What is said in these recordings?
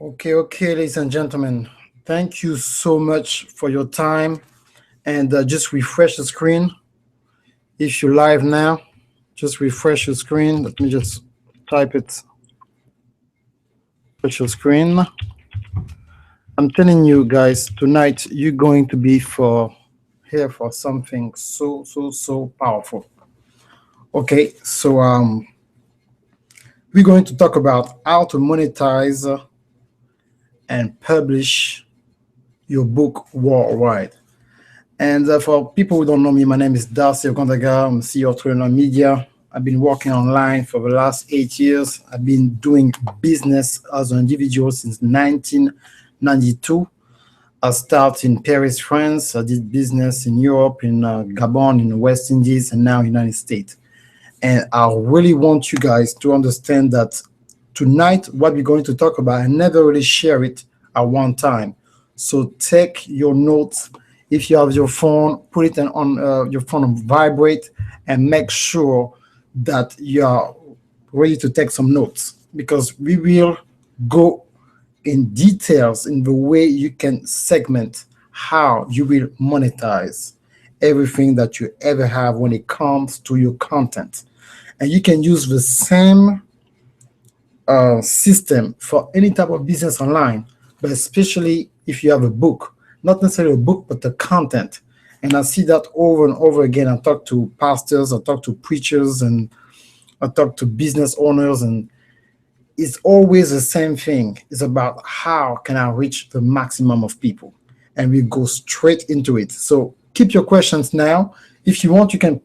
Okay, ladies and gentlemen. Thank you so much for your time. And just refresh the screen. If you're live now, just refresh your screen. Let me just type it. Refresh your screen. I'm telling you guys, tonight you're going to be for here for something so powerful. Okay, so we're going to talk about how to monetize and publish your book worldwide. And for people who don't know me, my name is Darcy Okondaga. I'm CEO of Trillion Media. I've been working online for the last 8 years. I've been doing business as an individual since 1992. I started in Paris, France. I did business in Europe, in Gabon, in the West Indies, and now United States. And I really want you guys to understand that tonight, what we're going to talk about, I never really share it at one time. So take your notes. If you have your phone, put it on your phone on vibrate and make sure that you are ready to take some notes because we will go in details in the way you can segment how you will monetize everything that you ever have when it comes to your content. And you can use the same system for any type of business online, but especially if you have a book, not necessarily a book, but the content. And I see that over and over again. I talk to pastors, I talk to preachers, and I talk to business owners, and it's always the same thing. It's about how can I reach the maximum of people, and we go straight into it. So keep your questions now. If you want, you can.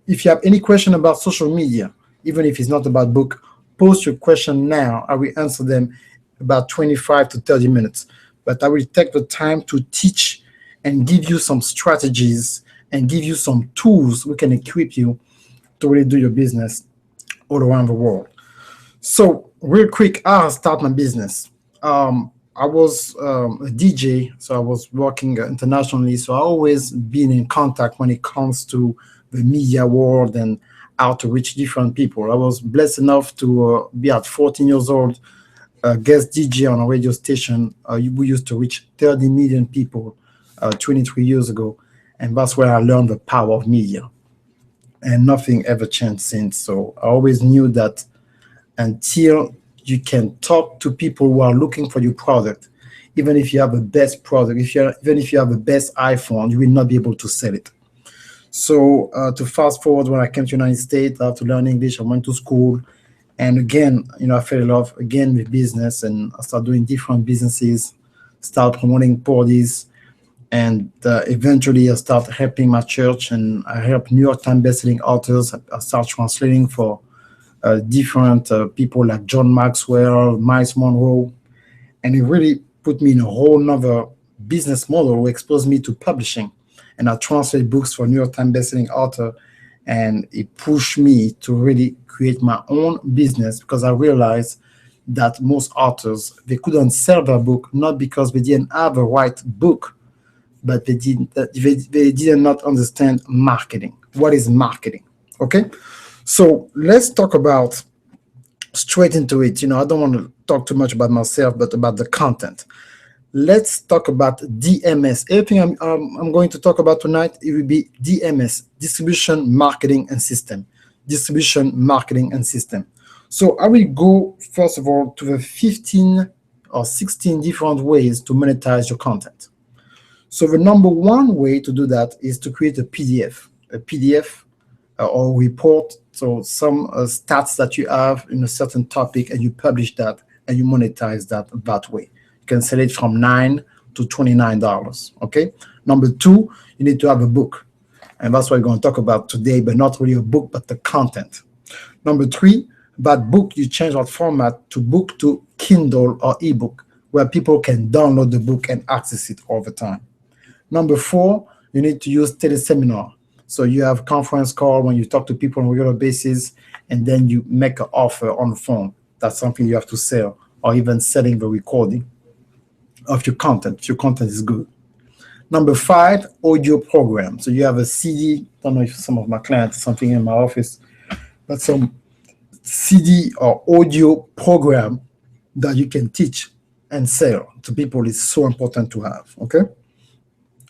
If you have any question about social media, even if it's not about book, post your question now. I will answer them about 25 to 30 minutes. But I will take the time to teach and give you some strategies and give you some tools we can equip you to really do your business all around the world. So, real quick, I start my business. I was a DJ, so I was working internationally. So I always been in contact when it comes to the media world and how to reach different people. I was blessed enough to be at 14 years old, guest DJ on a radio station. We used to reach 30 million people 23 years ago, and that's where I learned the power of media. And nothing ever changed since. So I always knew that until you can talk to people who are looking for your product, even if you have the best product, even if you have the best iPhone, you will not be able to sell it. So to fast forward, when I came to United States, I had to learn English. I went to school, and again, I fell in love again with business, and I started doing different businesses, start promoting parties, and eventually I started helping my church, and I helped New York Times bestselling authors. I started translating for different people like John Maxwell, Miles Monroe, and it really put me in a whole nother business model who exposed me to publishing. And I translate books for New York Times bestselling author, and it pushed me to really create my own business because I realized that most authors they couldn't sell their book not because they didn't have a right book, but they did not understand marketing. What is marketing? Okay, so let's talk about straight into it. I don't want to talk too much about myself, but about the content. Let's talk about DMS. Everything I'm going to talk about tonight, it will be DMS, distribution, marketing, and system. Distribution, marketing, and system. So I will go, first of all, to the 15 or 16 different ways to monetize your content. So the number one way to do that is to create a PDF or report. So some stats that you have in a certain topic, and you publish that and you monetize that way. You can sell it from $9 to $29. Okay. Number two, you need to have a book, and that's what we're going to talk about today. But not really a book, but the content. Number three, that book you change that format to book to Kindle or ebook, where people can download the book and access it all the time. Number four, you need to use teleseminar. So you have conference call when you talk to people on a regular basis, and then you make an offer on the phone. That's something you have to sell, or even selling the recording of your content if your content is good. Number five, audio program. So you have a CD. I don't know if some of my clients something in my office, but some CD or audio program that you can teach and sell to people is so important to have. Okay.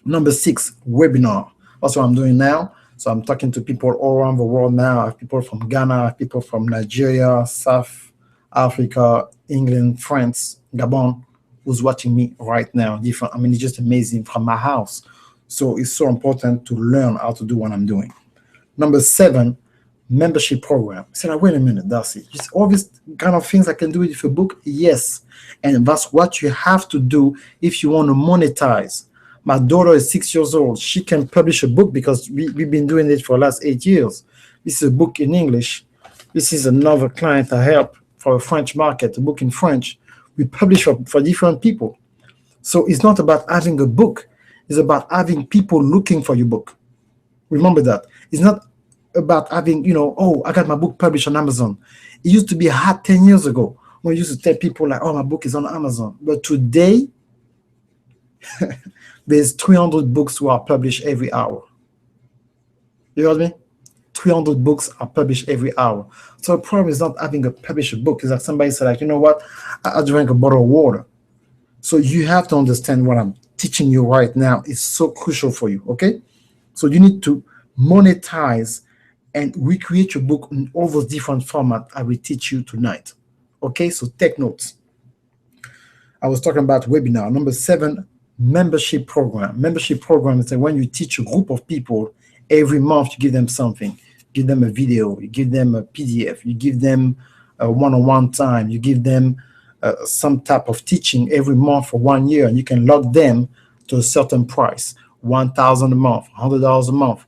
Number 6, webinar. That's what I'm doing now. So I'm talking to people all around the world now. I have people from Ghana, I have people from Nigeria, South Africa, England, France, Gabon, who's watching me right now. Different. I mean, it's just amazing from my house. So it's so important to learn how to do what I'm doing. Number 7, membership program. I said, wait a minute, Darcy. Just all these kind of things I can do with a book? Yes. And that's what you have to do if you want to monetize. My daughter is 6 years old. She can publish a book because we've been doing it for the last 8 years. This is a book in English. This is another client I help for a French market, a book in French. We publish for different people. So it's not about having a book. It's about having people looking for your book. Remember that. It's not about having, I got my book published on Amazon. It used to be hard 10 years ago when we used to tell people like, my book is on Amazon. But today, there's 300 books who are published every hour. You heard me? 300 books are published every hour. So the problem is not having a published book. It's like somebody said, like, you know what? I drank a bottle of water. So you have to understand what I'm teaching you right now is so crucial for you, okay? So you need to monetize and recreate your book in all those different formats I will teach you tonight. Okay, so take notes. I was talking about webinar. Number 7, membership program. Membership program is when you teach a group of people every month, you give them something. Give them a video, you give them a PDF, you give them a one-on-one time, you give them some type of teaching every month for 1 year, and you can lock them to a certain price, $1,000 a month, $100 a month,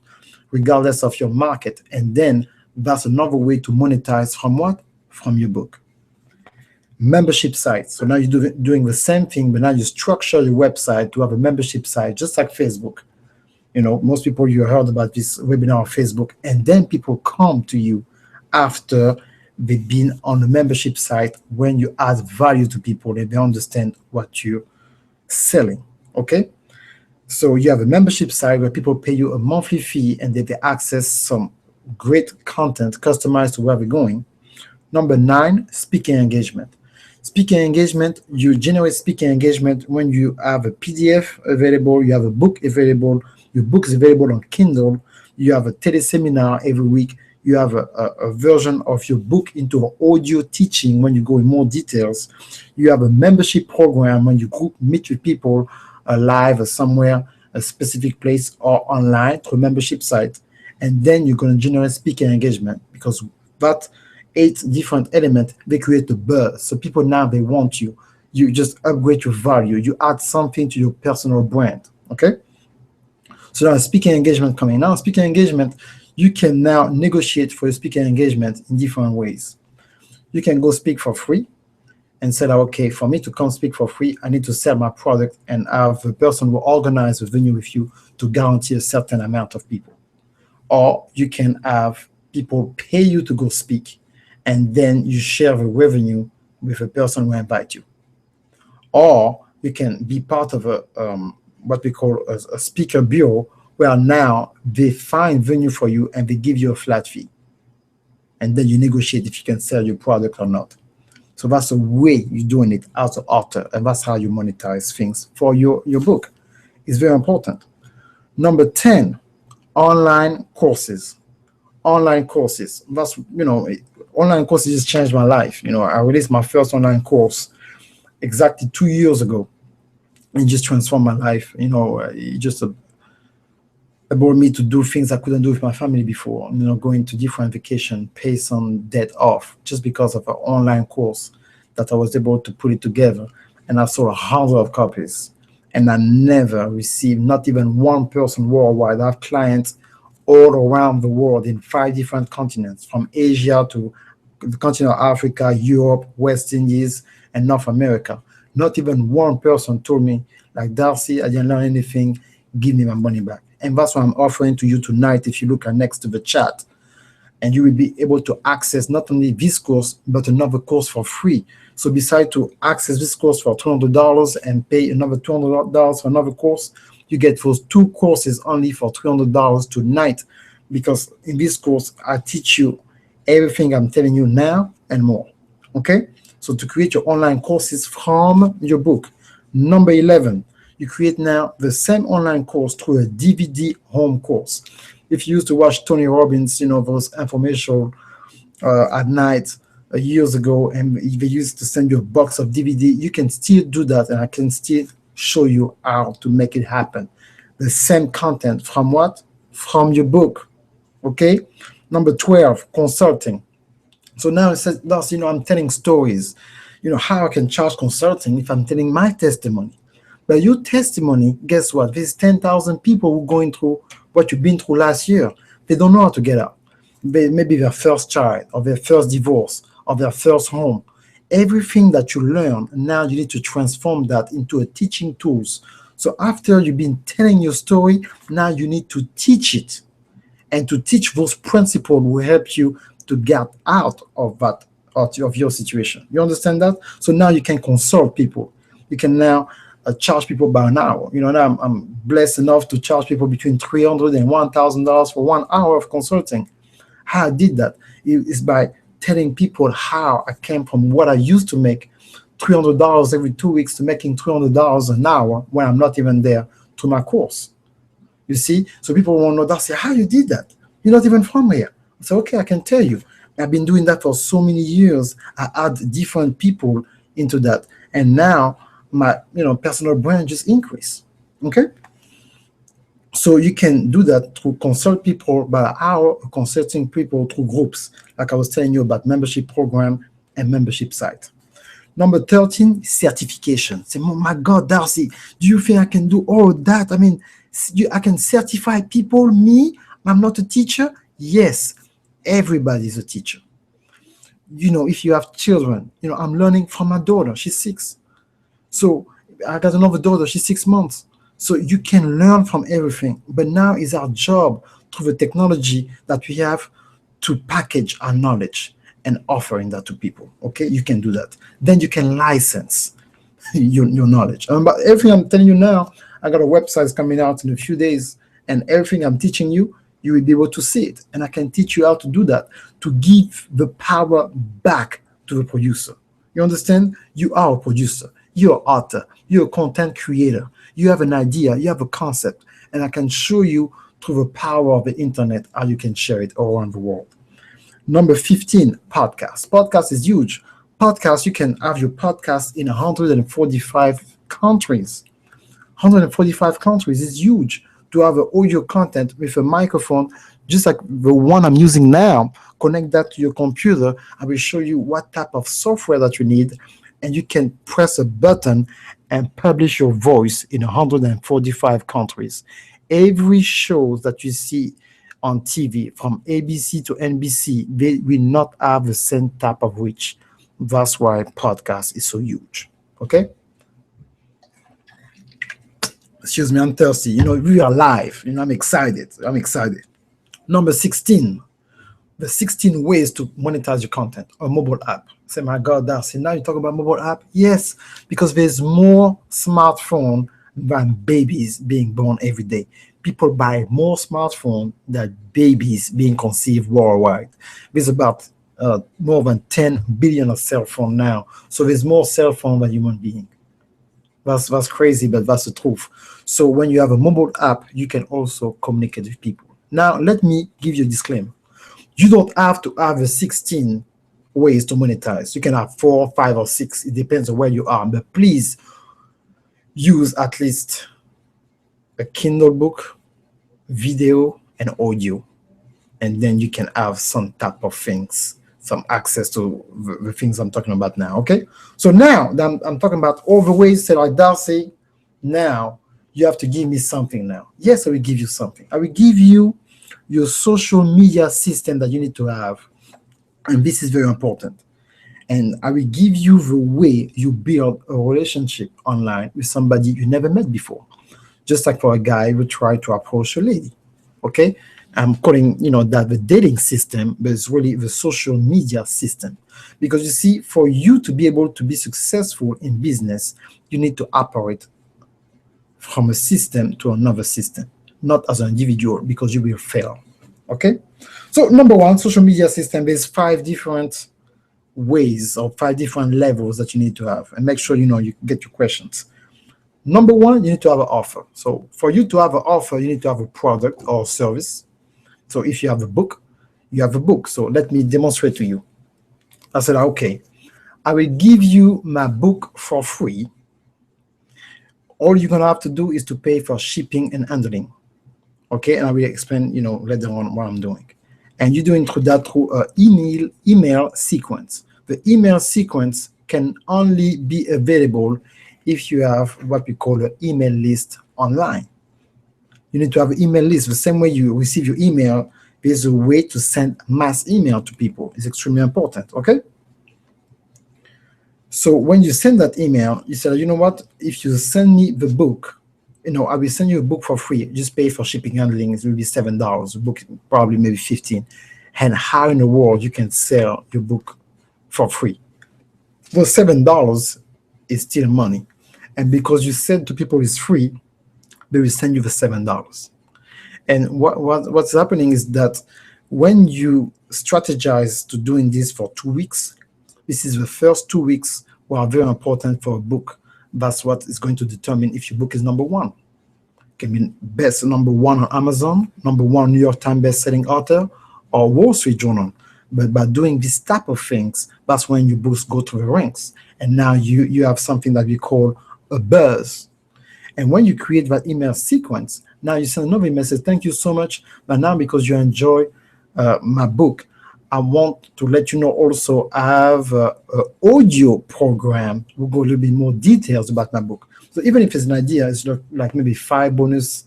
regardless of your market. And then that's another way to monetize from what? From your book. Membership site. So now you're doing the same thing, but now you structure your website to have a membership site, just like Facebook. Most people, you heard about this webinar on Facebook, and then people come to you after they've been on the membership site when you add value to people and they understand what you're selling. Okay? So you have a membership site where people pay you a monthly fee and they access some great content customized to where we're going. Number 9, speaking engagement. Speaking engagement, you generate speaking engagement when you have a PDF available, you have a book available, your book is available on Kindle, you have a teleseminar every week, you have a version of your book into audio teaching when you go in more details, you have a membership program when you meet with people live or somewhere, a specific place or online through a membership site, and then you're going to generate speaking engagement because that 8 different elements, they create a buzz. So people now, they want you. You just upgrade your value. You add something to your personal brand, okay? So now speaking engagement coming. Now speaking engagement, you can now negotiate for your speaking engagement in different ways. You can go speak for free and say, okay, for me to come speak for free, I need to sell my product and have the person who organize the venue with you to guarantee a certain amount of people. Or you can have people pay you to go speak, and then you share the revenue with the person who invite you. Or you can be part of a what we call a speaker bureau, where now they find venue for you and they give you a flat fee. And then you negotiate if you can sell your product or not. So that's the way you're doing it as an author, and that's how you monetize things for your book. It's very important. Number 10, online courses. Online courses. That's, online courses just changed my life. I released my first online course exactly 2 years ago. It just transformed my life. It just enabled me to do things I couldn't do with my family before. Going to different vacation, pay some debt off, just because of an online course that I was able to put it together. And I sold 100 of copies. And I never received, not even one person worldwide. I have clients all around the world in 5 different continents, from Asia to the continent of Africa, Europe, West Indies, and North America. Not even one person told me, like, Darcy, I didn't learn anything, give me my money back. And that's what I'm offering to you tonight if you look next to the chat. And you will be able to access not only this course, but another course for free. So besides to access this course for $200 and pay another $200 for another course, you get those 2 courses only for $300 tonight, because in this course, I teach you everything I'm telling you now and more, okay? So to create your online courses from your book. Number 11, you create now the same online course through a DVD home course. If you used to watch Tony Robbins, those informational at night years ago, and they used to send you a box of DVD, you can still do that, and I can still show you how to make it happen. The same content from what? From your book. Okay. Number 12, consulting. So now it says, that's, I'm telling stories. How I can charge consulting if I'm telling my testimony. But your testimony, guess what? There's 10,000 people who are going through what you've been through last year. They don't know how to get out. Maybe their first child, or their first divorce, or their first home. Everything that you learn, now you need to transform that into a teaching tools. So after you've been telling your story, now you need to teach it. And to teach those principles will help you to get out of that, out of your situation. You understand that? So now you can consult people. You can now charge people by an hour. Now I'm blessed enough to charge people between $300 and $1,000 for 1 hour of consulting. How I did that is by telling people how I came from what I used to make $300 every 2 weeks to making $300 an hour when I'm not even there to my course. You see? So people want to know, that's how you did that. You're not even from here. I say, okay, I can tell you. I've been doing that for so many years. I add different people into that. And now my personal brand just increase. Okay? So you can do that through consult people by hour, consulting people through groups, like I was telling you about membership program and membership site. Number 13, certification. Say, oh my God, Darcy, do you think I can do all that? I mean, I can certify people, me? I'm not a teacher? Yes, everybody's a teacher. If you have children, I'm learning from my daughter. She's 6. So I got another daughter. She's 6 months. So you can learn from everything. But now is our job through the technology that we have to package our knowledge and offering that to people. Okay, you can do that. Then you can license your knowledge. But everything I'm telling you now, I got a website coming out in a few days, and everything I'm teaching you, you will be able to see it. And I can teach you how to do that, to give the power back to the producer. You understand? You are a producer. You're an author. You're a content creator. You have an idea. You have a concept. And I can show you through the power of the internet how you can share it all around the world. Number 15, podcast. Podcast is huge. Podcast, you can have your podcast in 145 countries. 145 countries is huge. To have an audio content with a microphone, just like the one I'm using now, connect that to your computer. I will show you what type of software that you need, and you can press a button and publish your voice in 145 countries. Every show that you see on TV, from ABC to NBC, they will not have the same type of reach. That's why podcast is so huge. Okay? Excuse me, I'm thirsty. We are live. I'm excited. Number 16, the 16 ways to monetize your content, a mobile app. Say, my God, Darcy, now you talk about mobile app? Yes, because there's more smartphone than babies being born every day. People buy more smartphone than babies being conceived worldwide. There's about more than 10 billion of cell phone now. So there's more cell phone than human being. That's crazy, but that's the truth. So when you have a mobile app, you can also communicate with people. Now, let me give you a disclaimer. You don't have to have a 16 ways to monetize. You can have 4, 5, or 6. It depends on where you are. But please use at least a Kindle book, video, and audio. And then you can have some type of things, some access to the things I'm talking about now, okay? So now that I'm talking about all the ways, say like Darcy, now you have to give me something now. Yes, I will give you something. I will give you your social media system that you need to have. And this is very important. And I will give you the way you build a relationship online with somebody you never met before. Just like for a guy who try to approach a lady, okay? I'm calling, that the dating system, but it's really the social media system. Because you see, for you to be able to be successful in business, you need to operate from a system to another system, not as an individual, because you will fail. Okay? So number one, social media system, there's 5 different ways or 5 different levels that you need to have, and make sure you get your questions. Number one, you need to have an offer. So for you to have an offer, you need to have a product or service. So if you have a book, you have a book. So let me demonstrate to you. I said, okay, I will give you my book for free. All you're gonna have to do is to pay for shipping and handling. Okay, and I will explain, later on what I'm doing. And you're doing through an email sequence. The email sequence can only be available if you have what we call an email list online. You need to have an email list. The same way you receive your email, there's a way to send mass email to people. It's extremely important, okay? So when you send that email, you say, you know what, if you send me the book, I will send you a book for free. Just pay for shipping handling. It will be $7. The book probably maybe 15. And how in the world you can sell your book for free? Those $7 is still money. And because you said to people it's free, they will send you the $7. And what's happening is that when you strategize to doing this for 2 weeks, this is the first 2 weeks were very important for a book. That's what is going to determine if your book is number one. It can be best number one on Amazon, number one New York Times best-selling author, or Wall Street Journal. But by doing this type of things, that's when your books go to the ranks. And now you have something that we call a buzz. And when you create that email sequence, now you send another email, says, thank you so much. But now because you enjoy my book, I want to let you know also I have an audio program. We'll go a little bit more details about my book. So even if it's an idea, it's like maybe 5 bonus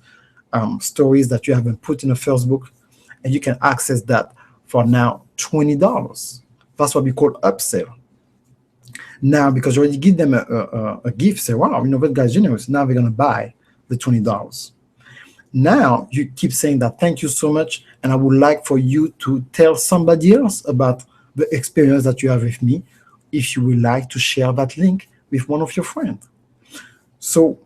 stories that you haven't put in the first book, and you can access that for now $20. That's what we call upsell. Now, because you already give them a gift, say, wow, that guy's generous. Now they're going to buy the $20. Now you keep saying that, thank you so much, and I would like for you to tell somebody else about the experience that you have with me, if you would like to share that link with one of your friends. So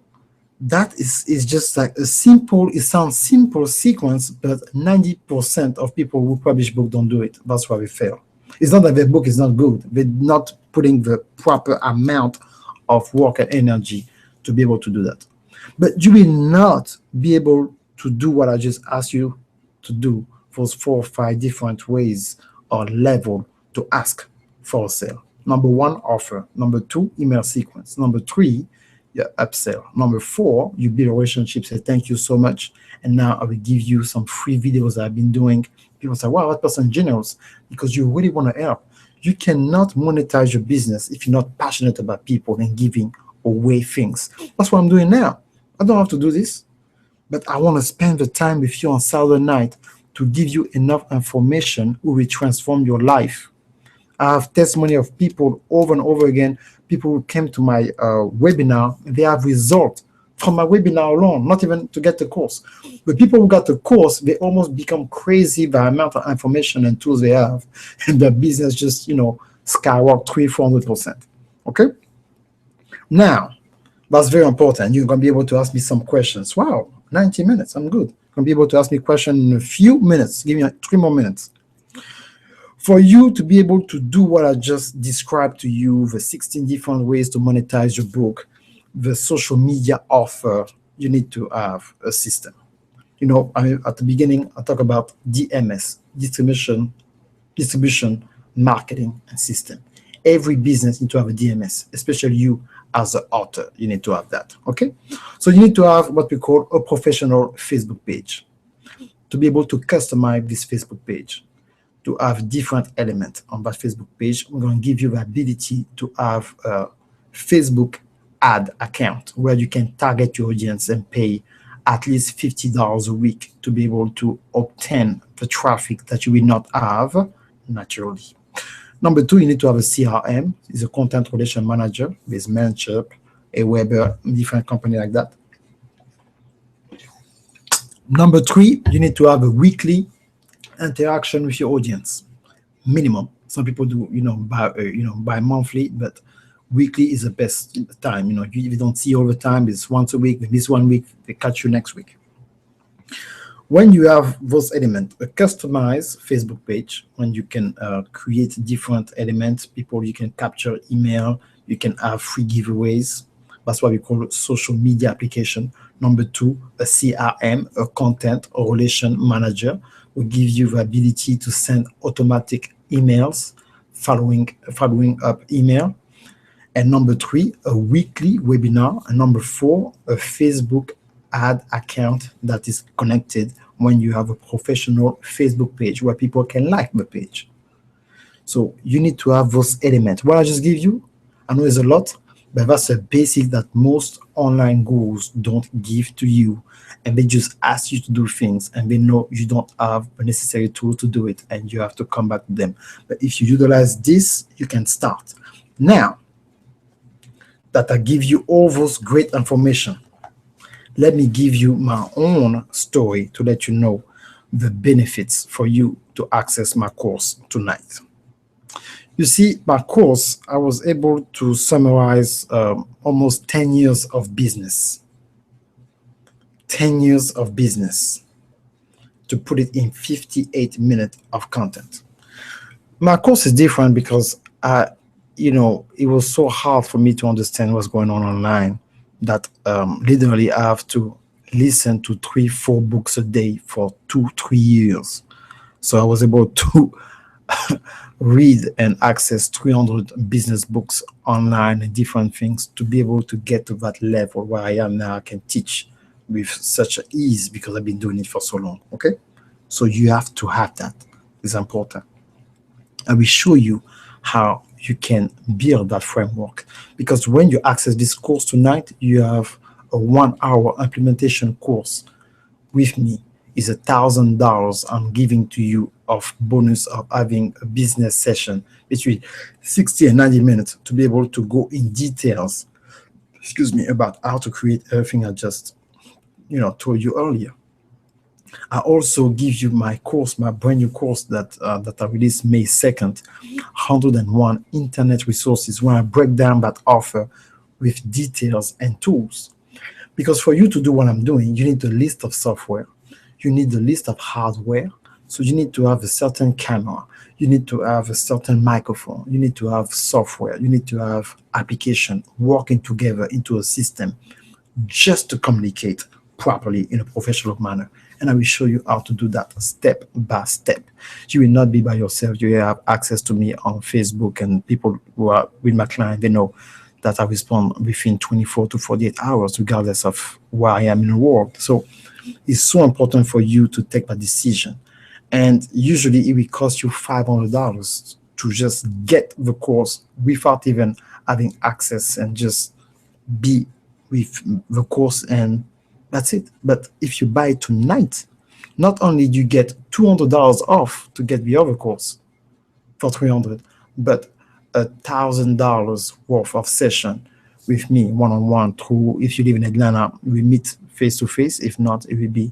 that is just like it sounds simple sequence, but 90% of people who publish books don't do it. That's why they fail. It's not that their book is not good. They're not putting the proper amount of work and energy to be able to do that. But you will not be able to do what I just asked you to do, those 4 or 5 different ways or level to ask for a sale. Number 1, offer. Number 2, email sequence. Number 3, your upsell. Number 4, you build a relationship, say thank you so much, and now I will give you some free videos that I've been doing. People say, wow, that person is generous, because you really want to help. You cannot monetize your business if you're not passionate about people and giving away things. That's what I'm doing now. I don't have to do this, but I want to spend the time with you on Saturday night to give you enough information who will transform your life. I have testimony of people over and over again, people who came to my webinar, they have results from my webinar alone, not even to get the course. But people who got the course, they almost become crazy by the amount of information and tools they have, and their business just, skyrocket 300-400%. Okay? Now, that's very important. You're going to be able to ask me some questions. Wow, 90 minutes, I'm good. You're going to be able to ask me questions in a few minutes. Give me 3 more minutes. For you to be able to do what I just described to you, the 16 different ways to monetize your book, the social media offer, you need to have a system. At the beginning, I talk about DMS, distribution, marketing, and system. Every business needs to have a DMS, especially you as an author. You need to have that, okay? So you need to have what we call a professional Facebook page to be able to customize this Facebook page, to have different elements on that Facebook page. We're going to give you the ability to have a Facebook ad account where you can target your audience and pay at least $50 a week to be able to obtain the traffic that you will not have naturally. Number 2, you need to have a CRM. It's a content relation manager with Mailchimp, Aweber, different company like that. Number 3, you need to have a weekly interaction with your audience, minimum. Some people do, by monthly, but weekly is the best time. If you don't see all the time, it's once a week. They miss 1 week, they catch you next week. When you have those elements, a customized Facebook page, when you can create different elements, people you can capture email, you can have free giveaways. That's what we call social media application. Number two, a CRM, a content or relation manager, will give you the ability to send automatic emails, following up email. And number three, a weekly webinar. And number four, a Facebook ad account that is connected when you have a professional Facebook page where people can like the page. So you need to have those elements. What I just give you, I know it's a lot, but that's a basic that most online gurus don't give to you. And they just ask you to do things and they know you don't have the necessary tool to do it and you have to come back to them. But if you utilize this, you can start. Now that I give you all those great information, let me give you my own story to let you know the benefits for you to access my course tonight. You see, my course, I was able to summarize almost 10 years of business. 10 years of business to put it in 58 minutes of content. My course is different because it was so hard for me to understand what's going on online that literally I have to listen to 3-4 books a day for 2-3 years. So I was able to read and access 300 business books online and different things to be able to get to that level where I am now. I can teach with such ease because I've been doing it for so long. Okay, so you have to have that. It's important. I will show you how you can build that framework, because when you access this course tonight, you have a 1-hour implementation course with me. Is $1,000 I'm giving to you of bonus of having a business session between 60 and 90 minutes to be able to go in details, about how to create everything I just told you earlier. I also give you my course, my brand new course that I released May 2nd, 101 internet resources, where I break down that offer with details and tools. Because for you to do what I'm doing, you need a list of software, you need a list of hardware. So you need to have a certain camera, you need to have a certain microphone, you need to have software, you need to have application working together into a system just to communicate properly in a professional manner. And I will show you how to do that step by step. You will not be by yourself. You have access to me on Facebook, and people who are with my client, they know that I respond within 24 to 48 hours, regardless of where I am in the world. So it's so important for you to take a decision. And usually it will cost you $500 to just get the course without even having access and just be with the course, and that's it. But if you buy it tonight, not only do you get $200 off to get the other course for $300, but $1,000 worth of session with me one-on-one. Through, if you live in Atlanta, we meet face to face. If not, it will be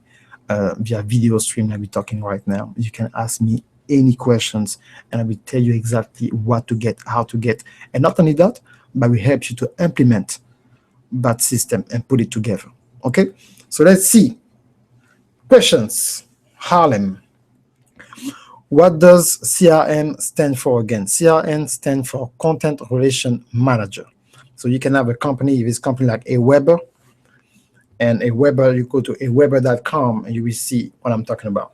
via video stream like we're talking right now. You can ask me any questions and I will tell you exactly what to get, how to get. And not only that, but we help you to implement that system and put it together. Okay, so let's see. Questions. Harlem. What does CRM stand for again? CRM stands for Content Relation Manager. So you can have a company, if it's a company like Aweber, and Aweber, you go to aweber.com and you will see what I'm talking about.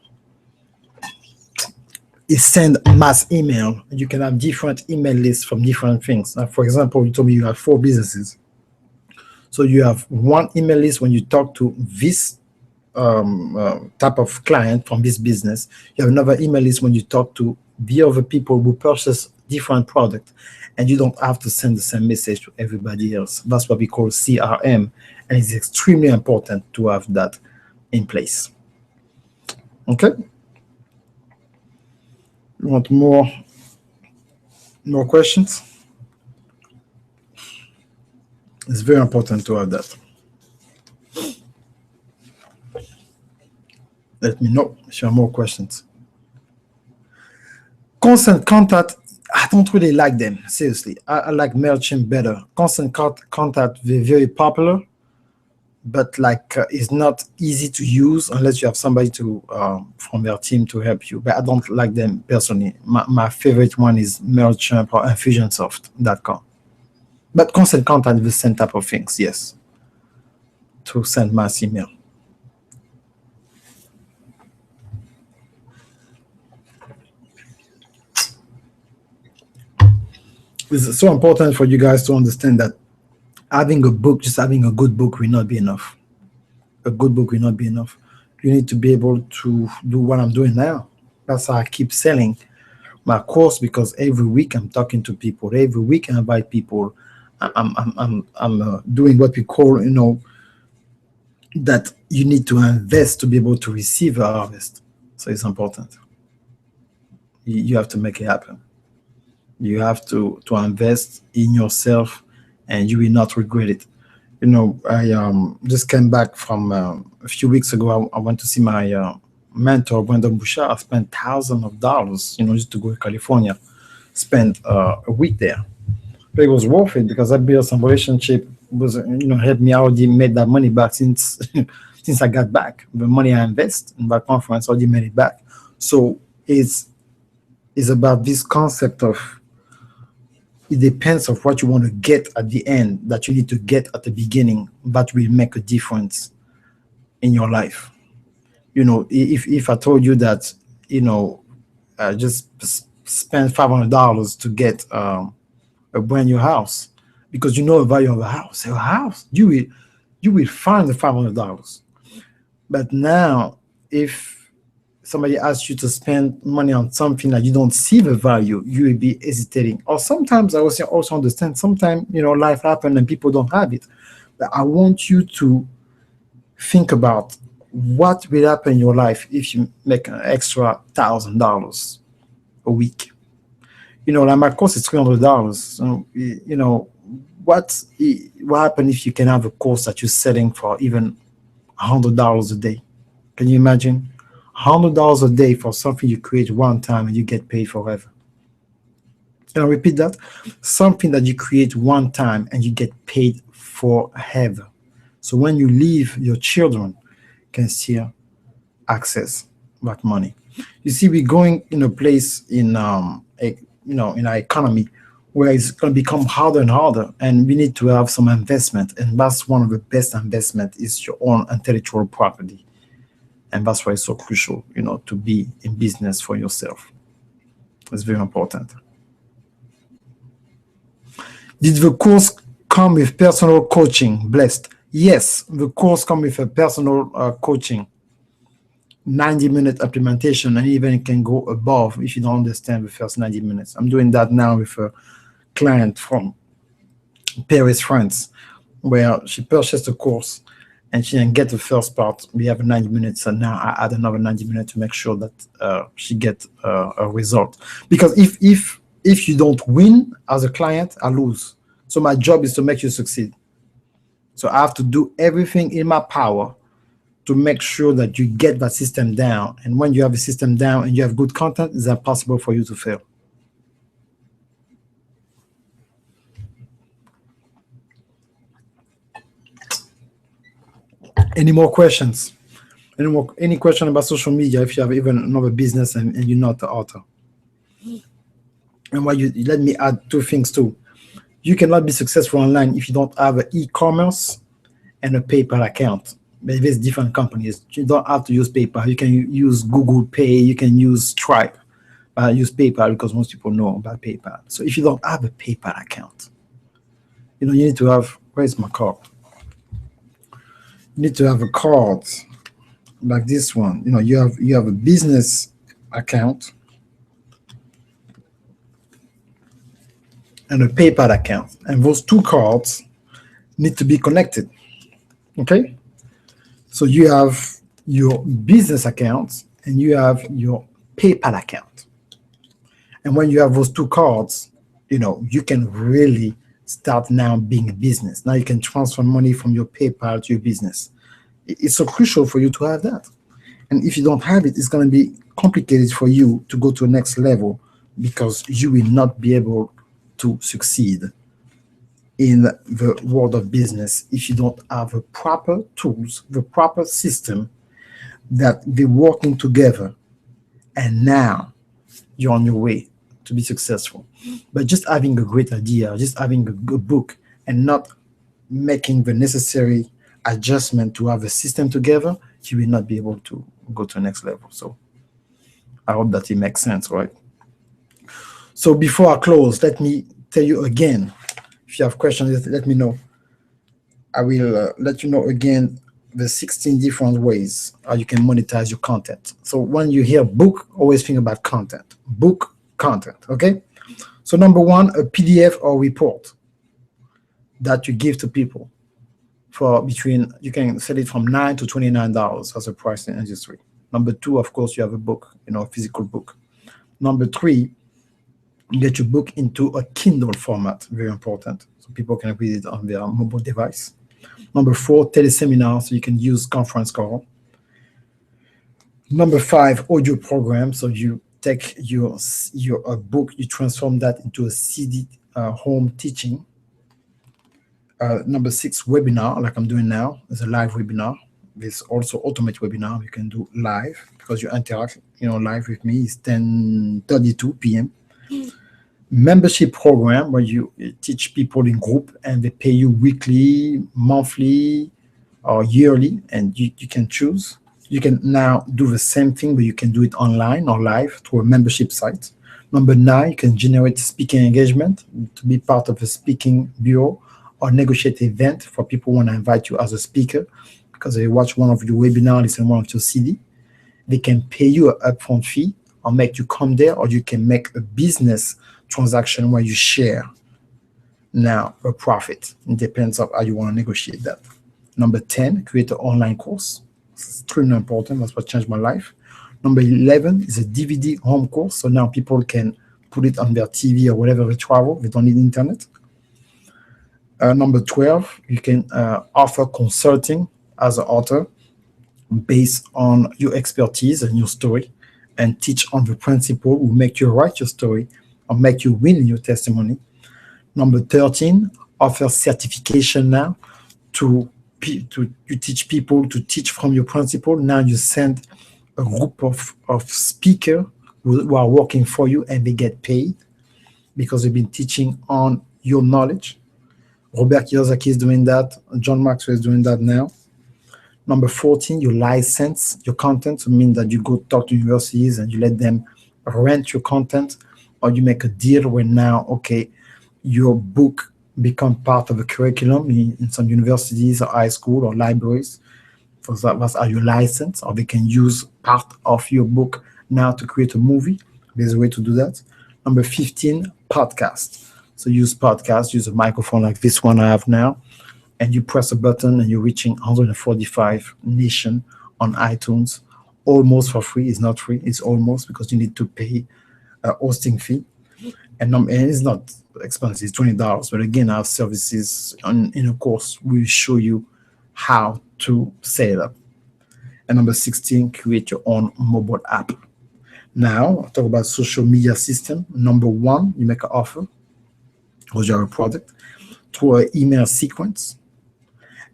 It sends mass email. You can have different email lists from different things. Now, for example, you told me you have 4 businesses. So you have one email list when you talk to this type of client from this business. You have another email list when you talk to the other people who purchase different products, and you don't have to send the same message to everybody else. That's what we call CRM, and it's extremely important to have that in place. Okay? You want more questions? It's very important to have that. Let me know if you have more questions. Constant contact, I don't really like them, seriously. I like MailChimp better. Constant contact, they're very popular, but like it's not easy to use unless you have somebody to from their team to help you. But I don't like them personally. My favorite one is MailChimp or Infusionsoft.com. But constant contact, the same type of things, yes, to send mass email. It's so important for you guys to understand that having a book, just having a good book will not be enough. A good book will not be enough. You need to be able to do what I'm doing now. That's how I keep selling my course, because every week I'm talking to people. Every week I invite people. I'm doing what we call, that you need to invest to be able to receive a harvest. So it's important. You have to make it happen. You have to invest in yourself, and you will not regret it. I just came back from a few weeks ago. I went to see my mentor, Brandon Bouchard. I spent thousands of dollars, just to go to California, spend a week there. But it was worth it because I built some relationship. Was helped me. I already made that money back since since I got back. The money I invest in that conference, I already made it back. So it's about this concept of, it depends of what you want to get at the end, that you need to get at the beginning, that will make a difference in your life. If I told you that, just spend $500 to get a brand new house, because you know the value of a house, you will find the $500. But now, if somebody asks you to spend money on something that you don't see the value, you will be hesitating. Or sometimes I also understand, sometimes, life happens and people don't have it. But I want you to think about what will happen in your life if you make an extra $1,000 a week. Like my course is $300. So, what happens if you can have a course that you're selling for even $100 a day? Can you imagine? $100 a day for something you create one time and you get paid forever. Can I repeat that? Something that you create one time and you get paid forever. So when you leave, your children can still access that money. You see, we're going in a place in in our economy where it's going to become harder and harder, and we need to have some investment. And that's one of the best investment is your own intellectual property. And that's why it's so crucial, to be in business for yourself. It's very important. Did the course come with personal coaching? Blessed. Yes, the course comes with a personal coaching, 90-minute implementation, and even it can go above if you don't understand the first 90 minutes. I'm doing that now with a client from Paris, France, where she purchased a course and she didn't get the first part. We have 90 minutes, and now I add another 90 minutes to make sure that she gets a result. Because if you don't win as a client, I lose. So my job is to make you succeed. So I have to do everything in my power to make sure that you get that system down. And when you have a system down and you have good content, it's impossible for you to fail. Any more questions? Any question about social media? If you have even another business and you're not the author. And let me add two things too. You cannot be successful online if you don't have an e-commerce and a PayPal account. But there's different companies. You don't have to use PayPal. You can use Google Pay. You can use Stripe. Use PayPal because most people know about PayPal. So if you don't have a PayPal account, you need to have. Where's my card? You need to have a card like this one. You have a business account and a PayPal account, and those two cards need to be connected. Okay, so you have your business account and you have your PayPal account, and when you have those two cards, you can really start now being a business. Now you can transfer money from your PayPal to your business. It's so crucial for you to have that. And if you don't have it, it's going to be complicated for you to go to the next level because you will not be able to succeed. in the world of business if you don't have the proper tools, the proper system that they're working together, and now you're on your way to be successful. But just having a great idea, just having a good book, and not making the necessary adjustment to have a system together, you will not be able to go to the next level. So I hope that it makes sense, right? So before I close, let me tell you again. If you have questions, let me know. I will let you know again the 16 different ways how you can monetize your content. So when you hear book, always think about content. Book content, okay? So number one, a PDF or report that you give to people for between, you can sell it from $9 to $29 as a price in industry. Number two, of course, you have a book, a physical book. Number three, you get your book into a Kindle format, very important, so people can read it on their mobile device. Number four, teleseminar, so you can use conference call. Number five, audio program, so you take your book, you transform that into a CD home teaching. Number six, webinar, like I'm doing now, is a live webinar. There's also automated webinar you can do live because you interact, live with me. It's 10:32 p.m. Membership program where you teach people in group and they pay you weekly, monthly, or yearly, and you can choose. You can now do the same thing, but you can do it online or live through a membership site. Number nine, you can generate speaking engagement to be part of a speaking bureau or negotiate event for people who want to invite you as a speaker because they watch one of your webinars, listen one of your CD. They can pay you an upfront fee or make you come there, or you can make a business transaction where you share now a profit. It depends on how you want to negotiate that. Number 10, create an online course. It's extremely important. That's what changed my life. Number 11 is a DVD home course. So now people can put it on their TV or whatever they travel. They don't need internet. Number 12, you can offer consulting as an author based on your expertise and your story, and teach on the principle will make you write your story or make you win in your testimony. Number 13, offer certification now to you teach people to teach from your principle. Now you send a group of speakers who are working for you and they get paid because they've been teaching on your knowledge. Robert Kiyosaki is doing that. John Maxwell is doing that now. Number 14, you license your content. So mean that you go talk to universities and you let them rent your content, or you make a deal where now, okay, your book become part of a curriculum in some universities or high school or libraries. So that's how you license, or they can use part of your book now to create a movie. There's a way to do that. Number 15, podcast. So use podcast, use a microphone like this one I have now, and you press a button and you're reaching 145 nations on iTunes, almost for free. It's not free, it's almost, because you need to pay a hosting fee. And it's not expensive, it's $20. But again, our services in a course will show you how to set it up. And number 16, create your own mobile app. Now, I'll talk about social media system. Number one, you make an offer, or you have a product, through an email sequence.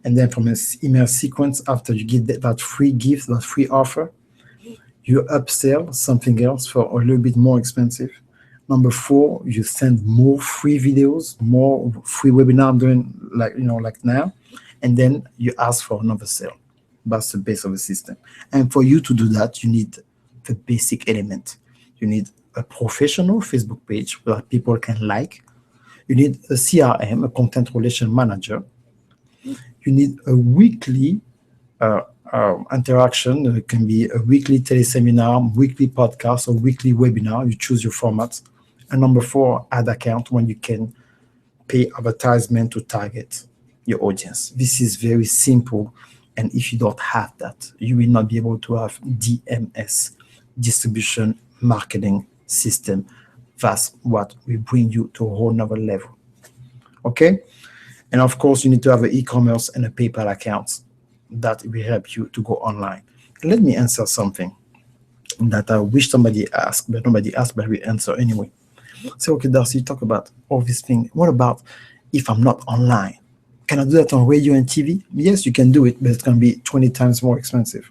And then from an email sequence, after you get that free gift, that free offer, you upsell something else for a little bit more expensive. Number four, you send more free videos, more free webinar I'm doing like now, and then you ask for another sale. That's the base of the system. And for you to do that, you need the basic element. You need a professional Facebook page where people can like. You need a CRM, a content relation manager. You need a weekly interaction. It can be a weekly teleseminar, weekly podcast, or weekly webinar. You choose your format. And number four, ad account, when you can pay advertisement to target your audience. This is very simple. And if you don't have that, you will not be able to have DMS, distribution marketing system. That's what will bring you to a whole nother level. Okay? And of course, you need to have an e-commerce and a PayPal account that will help you to go online. And let me answer something that I wish somebody asked, but nobody asked, but we answer anyway. So, okay, Darcy, talk about all these things. What about if I'm not online. Can I do that on radio and TV? Yes, you can do it, but it's going to be 20 times more expensive.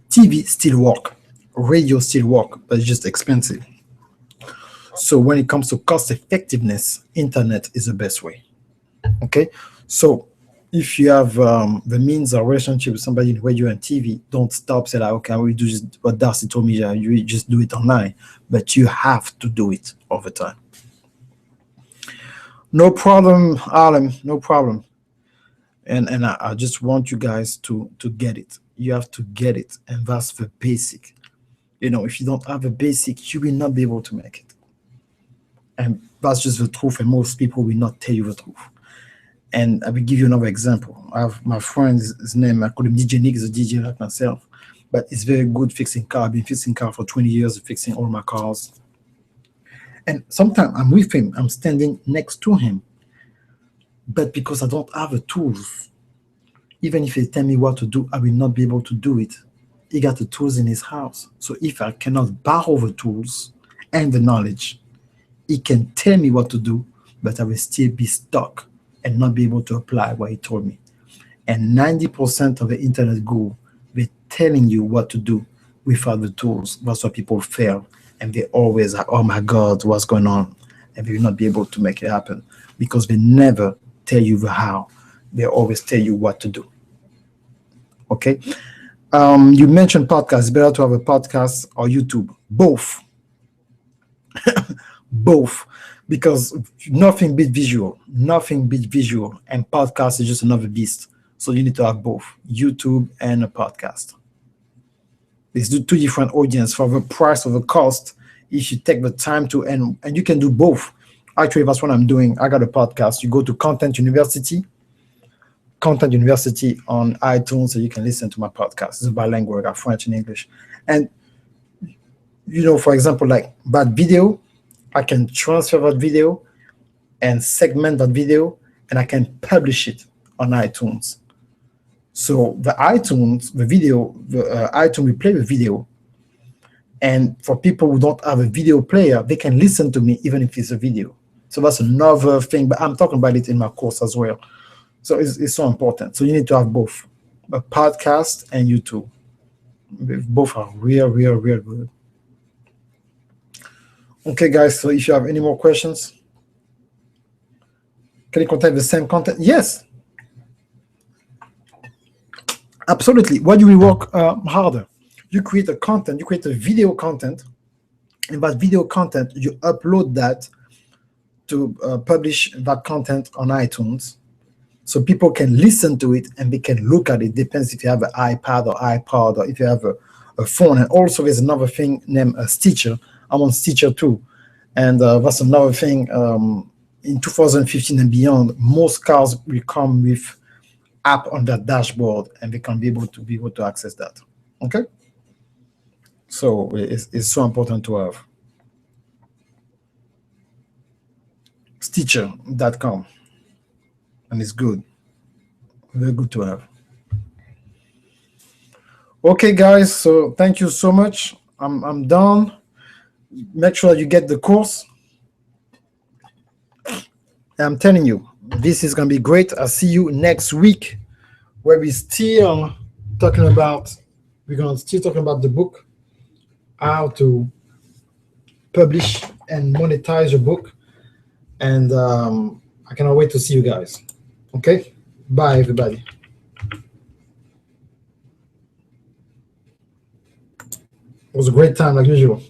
TV still work, radio still work, but it's just expensive. So when it comes to cost effectiveness, internet is the best way. Okay, so if you have the means of relationship with somebody in radio and TV, don't stop. Say like, okay, I will do just what Darcy told me. You just do it online, but you have to do it all the time. No problem, Alan. No problem. And I just want you guys to get it. You have to get it, and that's the basic. If you don't have a basic, you will not be able to make it. And that's just the truth, and most people will not tell you the truth. And I will give you another example. I have my friend, his name, I call him DJ Nick, he's a DJ like myself, but he's very good fixing cars. I've been fixing cars for 20 years, fixing all my cars. And sometimes I'm with him, I'm standing next to him. But because I don't have the tools, even if he tell me what to do, I will not be able to do it. He got the tools in his house. So if I cannot borrow the tools and the knowledge, he can tell me what to do, but I will still be stuck and not be able to apply what he told me. And 90% of the internet guru, they're telling you what to do without the tools. That's why people fail. And they always are, oh my God, what's going on? And they will not be able to make it happen because they never tell you the how. They always tell you what to do. Okay? You mentioned podcasts. It's better to have a podcast or YouTube. Both. Both. Because nothing beats visual. Nothing beats visual. And podcast is just another beast. So you need to have both, YouTube and a podcast. There's two different audience for the price of the cost. If you take the time to, and you can do both. Actually, that's what I'm doing. I got a podcast. You go to Content University on iTunes, so you can listen to my podcast. It's bilingual. I got French and English. And, for example, like that video, I can transfer that video and segment that video, and I can publish it on iTunes. So the iTunes will play the video. And for people who don't have a video player, they can listen to me even if it's a video. So that's another thing, but I'm talking about it in my course as well. So it's so important. So you need to have both, a podcast and YouTube. Both are real good. Okay, guys, so if you have any more questions, can you contact the same content? Yes. Absolutely. Why do we work harder? You create a content, you create a video content, and that video content, you upload that to publish that content on iTunes. So people can listen to it and they can look at it. Depends if you have an iPad or iPod or if you have a phone. And also there's another thing named Stitcher. I'm on Stitcher too. And that's another thing. In 2015 and beyond, most cars will come with app on their dashboard and they can be able to access that. Okay? So it's so important to have. Stitcher.com. And it's good. Very good to have. Okay, guys. So thank you so much. I'm done. Make sure you get the course. I'm telling you, this is going to be great. I'll see you next week, where we're still talking about the book, how to publish and monetize your book. And I cannot wait to see you guys. Okay? Bye, everybody. It was a great time, like usual.